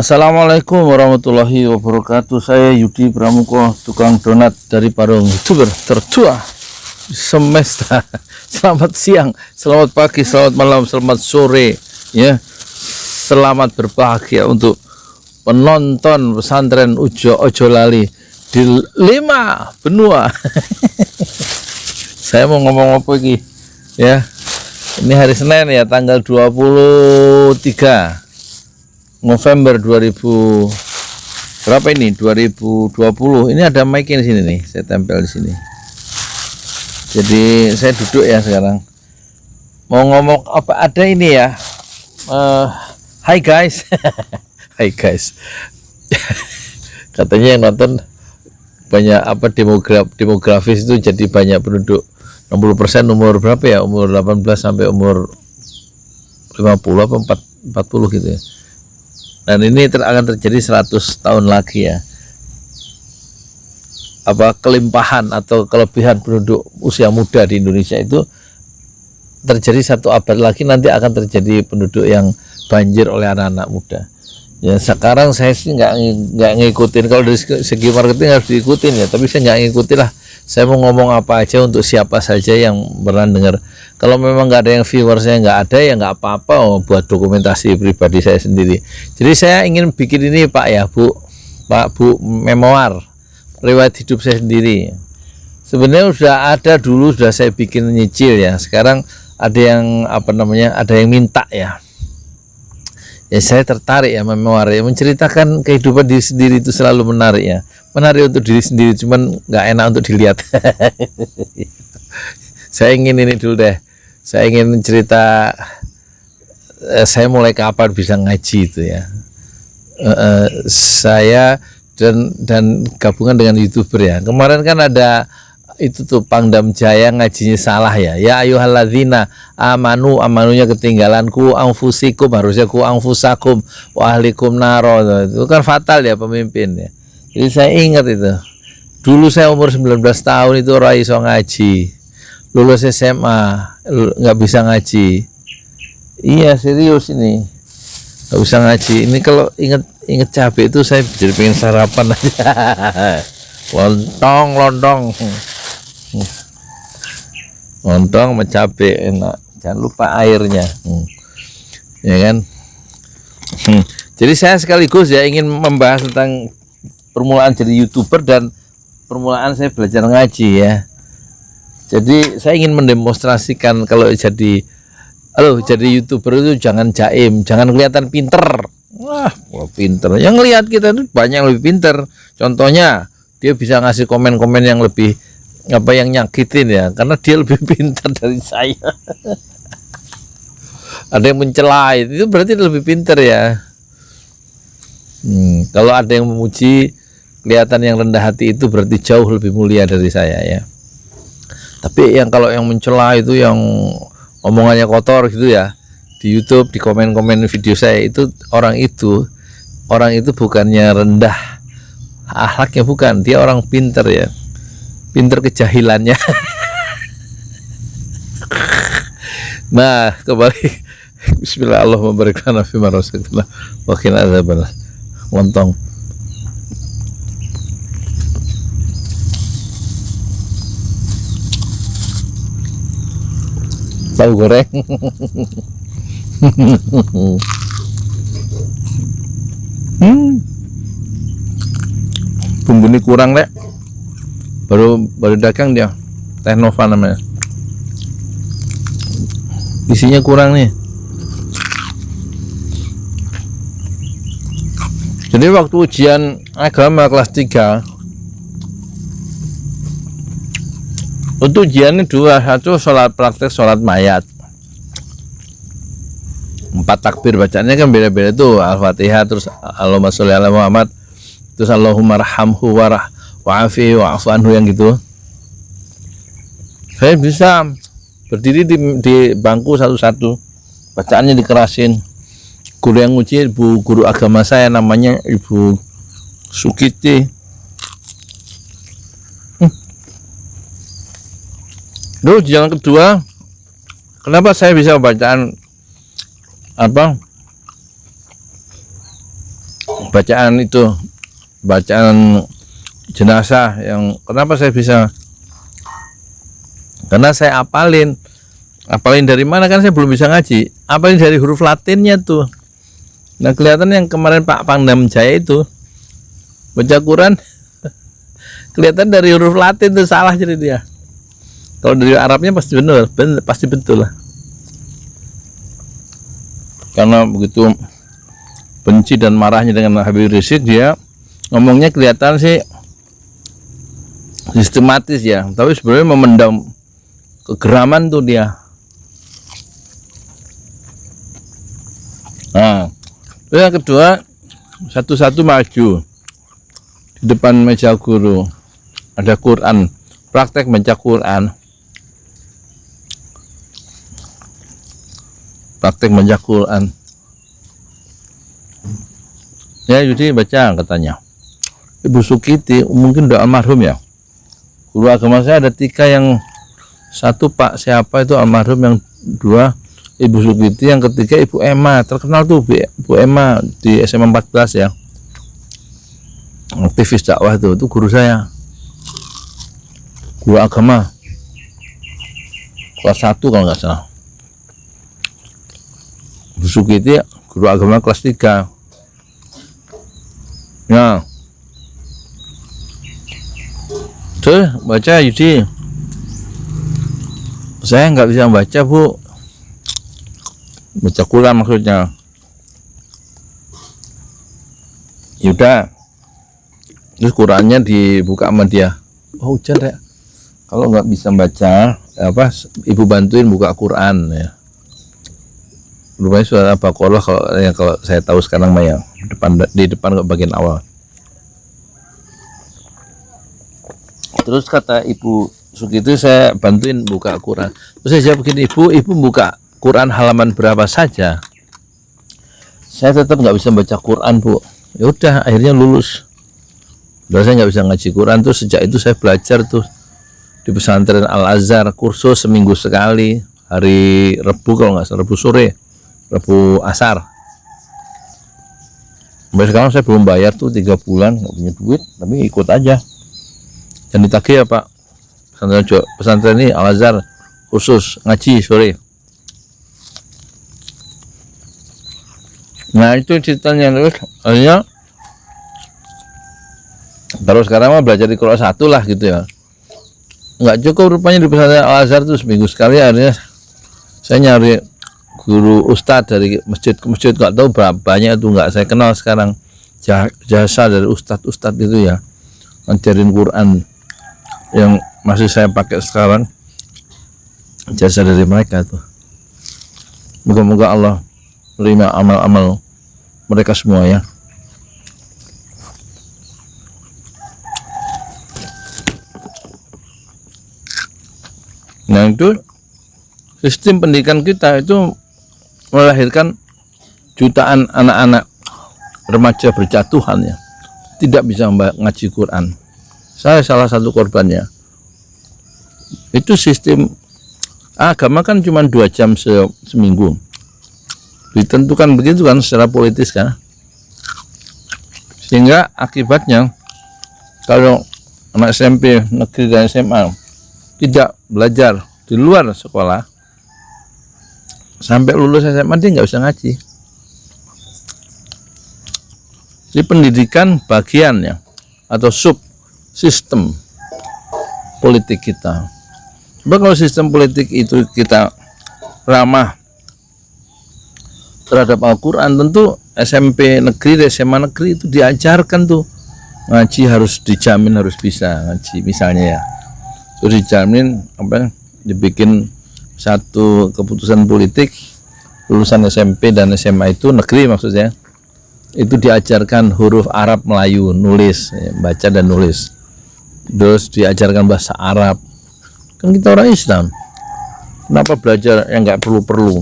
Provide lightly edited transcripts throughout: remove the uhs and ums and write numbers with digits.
Assalamualaikum warahmatullahi wabarakatuh. Saya Yudi Pramuko, tukang donat dari Parung, YouTuber tertua semesta. Selamat siang, selamat pagi, selamat malam, selamat sore, ya. Selamat berbahagia untuk penonton pesantren Ojo Lali di 5 benua. Saya mau ngomong apa lagi, ya. Ini hari Senin ya, tanggal 23 November 2000 berapa ini 2020. Ini ada mic di sini nih, saya tempel di sini. Jadi saya duduk ya sekarang. Mau ngomong apa ada ini ya. Hai guys. Hai guys. Katanya yang nonton banyak apa demografis itu, jadi banyak penduduk 60% umur berapa ya? Umur 18 sampai umur 50 apa 40 gitu ya. Dan ini akan terjadi 100 tahun lagi ya. Apa kelimpahan atau kelebihan penduduk usia muda di Indonesia itu terjadi 1 abad lagi, nanti akan terjadi penduduk yang banjir oleh anak-anak muda. Ya sekarang saya sih nggak ngikutin, kalau dari segi marketing harus diikutin ya, tapi saya nggak ngikutin lah. Saya mau ngomong apa aja untuk siapa saja yang beran dengar. Kalau memang nggak ada yang viewersnya nggak ada ya nggak apa-apa, buat dokumentasi pribadi saya sendiri. Jadi saya ingin bikin ini Pak ya Bu, memoir riwayat hidup saya sendiri. Sebenarnya sudah ada dulu, sudah saya bikin nyicil ya. Sekarang ada yang apa namanya, ada yang minta ya. Ya saya tertarik ya memoir ya, menceritakan kehidupan diri sendiri itu selalu menarik ya. Menarik untuk diri sendiri, cuman nggak enak untuk dilihat. Saya ingin ini dulu deh. Saya ingin cerita saya mulai kapan bisa ngaji itu ya. Saya dan gabungan dengan YouTuber ya. Kemarin kan ada itu tuh Pangdam Jaya ngajinya salah ya. Ya ayyuhalladzina amanunya ketinggalan ku anfusikum, harusnya ku anfusakum wa ahlikum naro. Itu kan fatal ya pemimpin ya. Jadi saya ingat itu. Dulu saya umur 19 tahun itu ora iso ngaji. Lulus SMA nggak bisa ngaji. Iya serius ini. Nggak bisa ngaji. Ini kalau inget cabai itu saya jadi pengen sarapan aja. Lontong sama cabai enak. Jangan lupa airnya. Ya kan? Jadi saya sekaligus ya ingin membahas tentang permulaan jadi YouTuber dan permulaan saya belajar ngaji ya. Jadi saya ingin mendemonstrasikan kalau jadi YouTuber itu jangan jaim, jangan kelihatan pinter. Wah, pinter. Yang lihat kita itu banyak yang lebih pinter. Contohnya dia bisa ngasih komen-komen yang lebih apa, yang nyakitin ya, karena dia lebih pinter dari saya. Ada yang mencela, itu berarti dia lebih pinter ya. Kalau ada yang memuji, kelihatan yang rendah hati, itu berarti jauh lebih mulia dari saya ya. Tapi yang kalau yang mencela itu, yang omongannya kotor gitu ya, di YouTube, di komen-komen video saya itu, orang itu bukannya rendah akhlaknya, bukan, dia orang pinter ya, pinter kejahilannya. Nah kembali, Bismillah, Allah memberikan nafi marasakillah wakin azabal lontong. Tahu goreng. Bumbu ini kurang deh, baru dagang dia, Teh Nova namanya, isinya kurang nih. Jadi waktu ujian agama kelas 3 itu ujiannya 2, 1 sholat praktek, sholat mayat, 4 takbir, bacaannya kan beda-beda tuh, Al-Fatihah, terus Allahumma sholli ala Muhammad, terus Allahumma rahamhu wa'afi wa'afu anhu, yang gitu. Saya bisa berdiri di bangku satu-satu, bacaannya dikerasin. Guru yang uji guru agama saya, namanya Ibu Sukiti. Terus yang kedua, kenapa saya bisa bacaan apa bacaan itu, bacaan jenazah yang kenapa saya bisa, karena saya apalin dari mana, kan saya belum bisa ngaji, apalin dari huruf Latinnya tuh. Nah kelihatan yang kemarin Pak Pangdam Jaya itu baca Quran kelihatan dari huruf Latin tuh salah, jadi dia kalau dari Arabnya pasti benar, pasti betul lah, karena begitu benci dan marahnya dengan Habib Rizik, dia ngomongnya kelihatan sih sistematis ya, tapi sebenarnya memendam kegeraman tuh dia. Nah, yang kedua, satu-satu maju di depan meja guru, ada Quran, praktek baca Quran, praktek baca Quran. Ya jadi baca, katanya Ibu Sukiti, mungkin udah almarhum ya, guru agama saya ada 3, yang satu Pak siapa itu almarhum, yang 2 Ibu Sukiti, yang ketiga Ibu Emma, terkenal tuh Bu Emma di SMA 14 ya, aktivis dakwah itu guru saya, guru agama kelas 1 kalau nggak salah. Bu Sukiti guru agama kelas 3. Nah, tuh baca Yudi, saya nggak bisa baca Bu, baca Quran maksudnya. Yaudah, terus Qurannya dibuka sama dia. Oh hujan ya, kalau nggak bisa baca apa, Ibu bantuin buka Quran ya. Rupanya suara Baqarah kalau saya tahu sekarang mah ya, di depan bagian awal. Terus kata Ibu Sukiti, saya bantuin buka Quran. Terus saya jawab begini, Ibu buka Quran halaman berapa saja, saya tetap nggak bisa baca Quran Bu. Ya udah, akhirnya lulus. Dan saya nggak bisa ngaji Quran tuh. Sejak itu saya belajar tuh di pesantren Al Azhar, kursus seminggu sekali, hari Rebu kalau nggak salah, Rebu sore, Rebu asar. Sampai sekarang saya belum bayar tuh 3 bulan, nggak punya duit, tapi ikut aja. Dan ditagih ya Pak, pesantren ini Al Azhar khusus ngaji sore. Nah itu ceritanya. Terus akhirnya terus sekarang mah belajar di Quran 1 lah gitu ya, nggak cukup rupanya di pesantren Al Azhar tuh seminggu sekali. Akhirnya saya nyari guru ustadz dari masjid ke masjid, nggak tahu berapa banyak itu, nggak saya kenal sekarang. Jasa dari ustadz itu ya, ngajarin Quran yang masih saya pakai sekarang, jasa dari mereka tuh. Moga-moga Allah menerima amal-amal mereka semua ya. Nah itu sistem pendidikan kita itu melahirkan jutaan anak-anak remaja berjatuhan ya, tidak bisa ngaji Quran. Saya salah satu korbannya. Itu sistem agama kan cuma 2 jam seminggu, ditentukan begitu kan secara politis kan, sehingga akibatnya kalau anak SMP negeri dan SMA tidak belajar di luar sekolah sampai lulus SMA, dia nggak bisa ngaji. Jadi pendidikan bagiannya atau sub sistem politik kita. Coba kalau sistem politik itu kita ramah terhadap Al-Quran, tentu SMP negeri, SMA negeri itu diajarkan tuh ngaji, harus dijamin harus bisa ngaji misalnya ya. Terus dijamin apa, dibikin satu keputusan politik, lulusan SMP dan SMA itu negeri maksudnya, itu diajarkan huruf Arab Melayu, nulis ya, baca dan nulis. Terus diajarkan bahasa Arab. Kan kita orang Islam, kenapa belajar yang nggak perlu-perlu?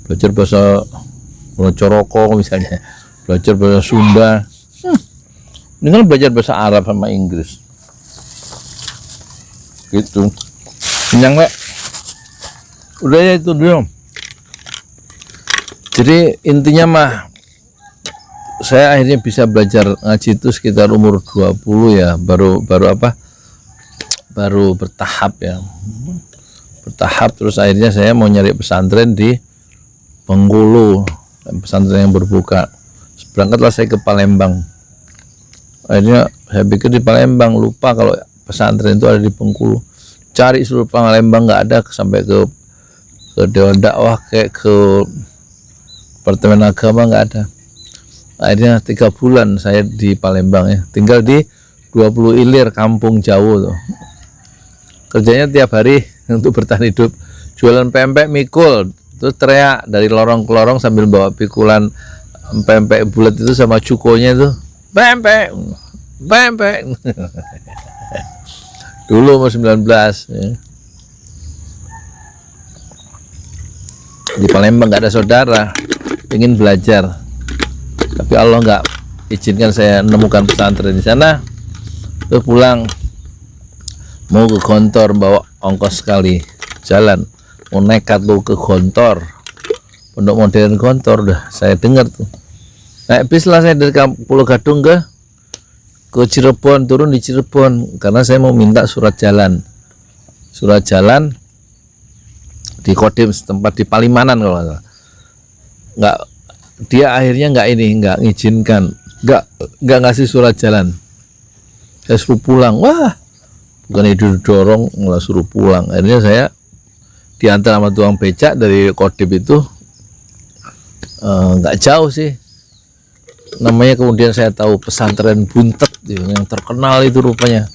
Belajar bahasa Coroko misalnya, belajar bahasa Sunda, dengan belajar bahasa Arab sama Inggris gitu. Kenyang Lek, udah ya itu dulu. Jadi intinya mah saya akhirnya bisa belajar ngaji itu sekitar umur 20 ya, baru bertahap ya, bertahap. Terus akhirnya saya mau nyari pesantren di Bengkulu, pesantren yang berbuka. Berangkatlah saya ke Palembang. Akhirnya saya pikir di Palembang, lupa kalau pesantren itu ada di Bengkulu. Cari seluruh Palembang nggak ada, sampai ke Dewan Dakwah, kayak ke Departemen Agama nggak ada. Akhirnya 3 bulan saya di Palembang ya, tinggal di 20 Ilir, kampung jauh tuh. Kerjanya tiap hari untuk bertahan hidup, jualan pempek mikul, terus teriak dari lorong ke lorong sambil bawa pikulan pempek bulat itu sama cukonya itu, pempek dulu umur 19 ya. Di Palembang nggak ada saudara, ingin belajar, tapi Allah nggak izinkan saya menemukan pesantren di sana. Terus pulang, mau ke Gontor, bawa ongkos sekali jalan, mau nekat lu ke Gontor, Pondok Modern Gontor. Dah saya dengar tuh, naik bis lah saya dari Pulau Gadung ke Cirebon, turun di Cirebon karena saya mau minta surat jalan di Kodim setempat di Palimanan kalau nggak. Dia akhirnya nggak ngizinkan, nggak ngasih surat jalan. Saya suruh pulang. Wah, bukan itu dorong, malah suruh pulang. Akhirnya saya diantar sama tukang becak dari Kodim itu, nggak jauh sih namanya. Kemudian saya tahu pesantren Buntet yang terkenal itu rupanya.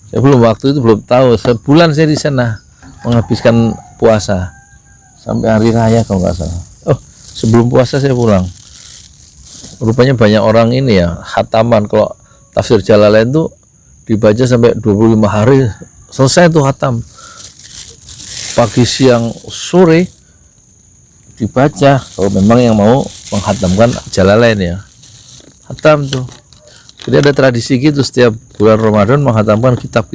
Saya waktu itu belum tahu. Sebulan saya di sana menghabiskan puasa sampai hari raya kalau nggak salah. Sebelum puasa saya pulang. Rupanya banyak orang ini ya, khataman. Kalau tafsir Jalalain tuh dibaca sampai 25 hari selesai tuh khatam. Pagi, siang, sore dibaca kalau memang yang mau menghatamkan Jalalain ya. Khatam tuh. Jadi ada tradisi gitu, setiap bulan Ramadan menghatamkan kitab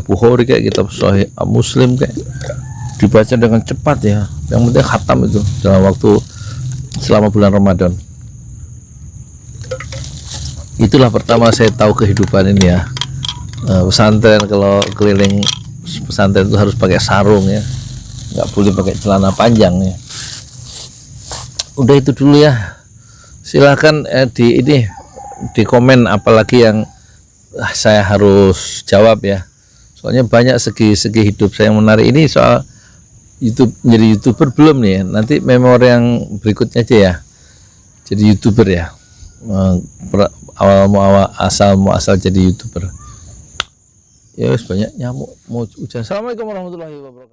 Bukhari, kayak kitab Sahih Muslim, kayak dibaca dengan cepat ya. Yang penting khatam itu dalam waktu selama bulan Ramadan. Itulah pertama saya tahu kehidupan ini ya. Pesantren, kalau keliling pesantren itu harus pakai sarung ya, nggak boleh pakai celana panjang ya. Udah itu dulu ya. Silahkan di komen apalagi yang saya harus jawab ya. Soalnya banyak segi hidup saya yang menarik. Ini soal YouTube, menjadi YouTuber belum nih ya. Nanti memori yang berikutnya aja ya. Jadi YouTuber ya. Asal jadi YouTuber. Ya banyak nyamuk mau hujan. Assalamualaikum warahmatullahi wabarakatuh.